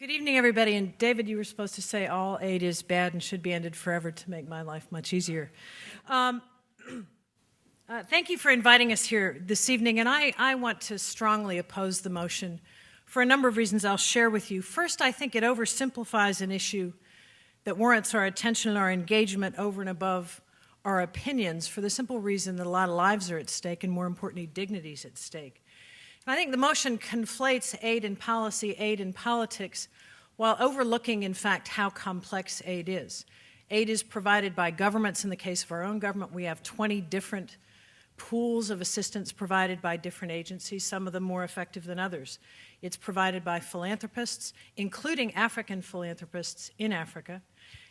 Good evening, everybody. And David, you were supposed to say all aid is bad and should be ended forever to make my life much easier. Thank you for inviting us here this evening. And I want to strongly oppose the motion for a number of reasons I'll share with you. First, I think it oversimplifies an issue that warrants our attention and our engagement over and above our opinions for the simple reason that a lot of lives are at stake and, more importantly, dignity is at stake. I think the motion conflates aid and policy, aid and politics, while overlooking, in fact, how complex aid is. Aid is provided by governments. In the case of our own government, we have 20 different pools of assistance provided by different agencies, some of them more effective than others. It's provided by philanthropists, including African philanthropists in Africa,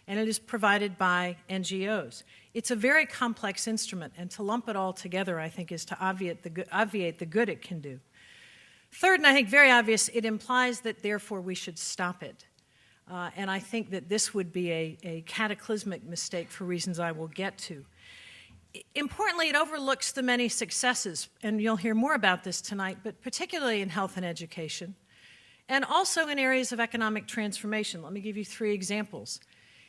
and it is provided by NGOs. It's a very complex instrument, and to lump it all together, I think, is to obviate the good it can do. Third, and I think very obvious, it implies that therefore we should stop it. And I think that this would be a cataclysmic mistake for reasons I will get to. Importantly, it overlooks the many successes, and you'll hear more about this tonight, but particularly in health and education, and also in areas of economic transformation. Let me give you 3 examples.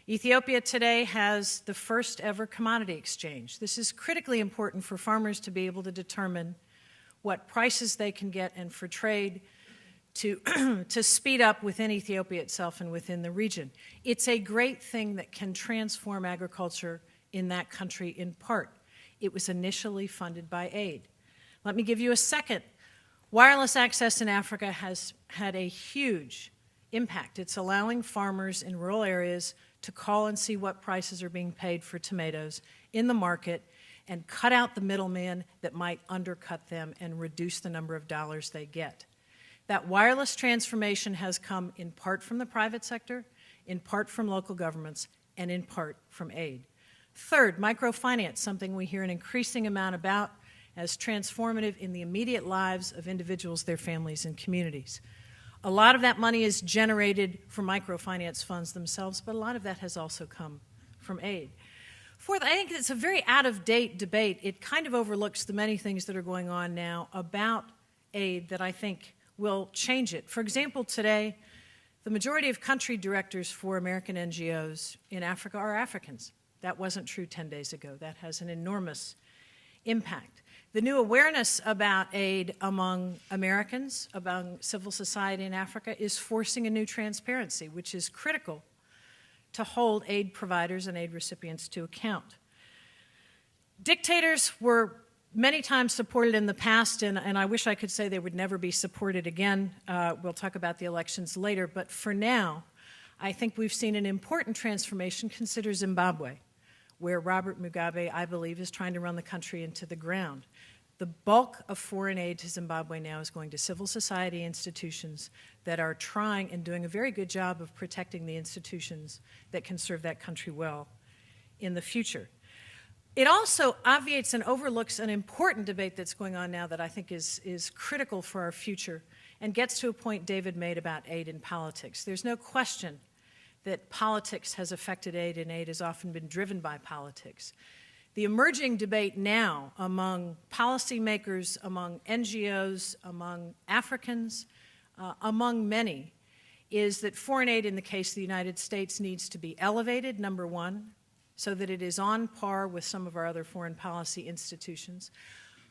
Ethiopia today has the first ever commodity exchange. This is critically important for farmers to be able to determine what prices they can get and for trade to speed up within Ethiopia itself and within the region. It's a great thing that can transform agriculture in that country in part. It was initially funded by aid. Let me give you a second. Wireless access in Africa has had a huge impact. It's allowing farmers in rural areas to call and see what prices are being paid for tomatoes in the market and cut out the middleman that might undercut them and reduce the number of dollars they get. That wireless transformation has come in part from the private sector, in part from local governments, and in part from aid. Third, microfinance, something we hear an increasing amount about as transformative in the immediate lives of individuals, their families, and communities. A lot of that money is generated from microfinance funds themselves, but a lot of that has also come from aid. Fourth, I think it's a very out-of-date debate. It kind of overlooks the many things that are going on now about aid that I think will change it. For example, today, the majority of country directors for American NGOs in Africa are Africans. That wasn't true 10 days ago. That has an enormous impact. The new awareness about aid among Americans, among civil society in Africa, is forcing a new transparency, which is critical to hold aid providers and aid recipients to account. Dictators were many times supported in the past, and I wish I could say they would never be supported again. We'll talk about the elections later, but for now, I think we've seen an important transformation. Consider Zimbabwe, where Robert Mugabe, I believe, is trying to run the country into the ground. The bulk of foreign aid to Zimbabwe now is going to civil society institutions that are trying and doing a very good job of protecting the institutions that can serve that country well in the future. It also obviates and overlooks an important debate that's going on now that I think is critical for our future and gets to a point David made about aid and politics. There's no question that politics has affected aid, and aid has often been driven by politics. The emerging debate now among policymakers, among NGOs, among Africans, among many, is that foreign aid in the case of the United States needs to be elevated, number one, so that it is on par with some of our other foreign policy institutions,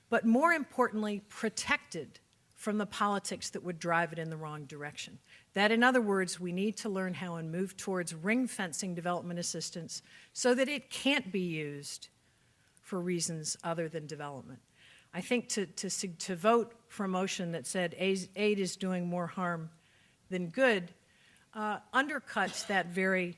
but more importantly, protected from the politics that would drive it in the wrong direction. That, in other words, we need to learn how and move towards ring-fencing development assistance so that it can't be used for reasons other than development. I think to vote for a motion that said aid is doing more harm than good undercuts that very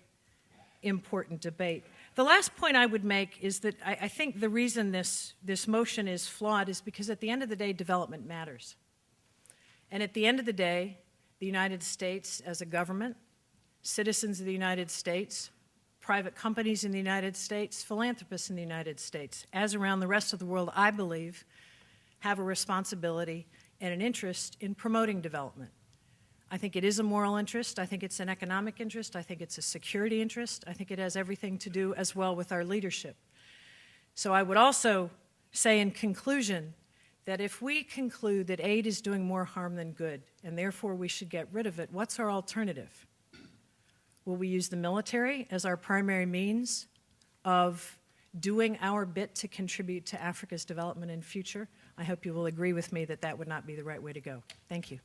important debate. The last point I would make is that I think the reason this motion is flawed is because at the end of the day, development matters. And at the end of the day, the United States as a government, citizens of the United States, private companies in the United States, philanthropists in the United States, as around the rest of the world, I believe, have a responsibility and an interest in promoting development. I think it is a moral interest. I think it's an economic interest. I think it's a security interest. I think it has everything to do as well with our leadership. So I would also say in conclusion that if we conclude that aid is doing more harm than good, and therefore we should get rid of it, what's our alternative? Will we use the military as our primary means of doing our bit to contribute to Africa's development in future? I hope you will agree with me that that would not be the right way to go. Thank you.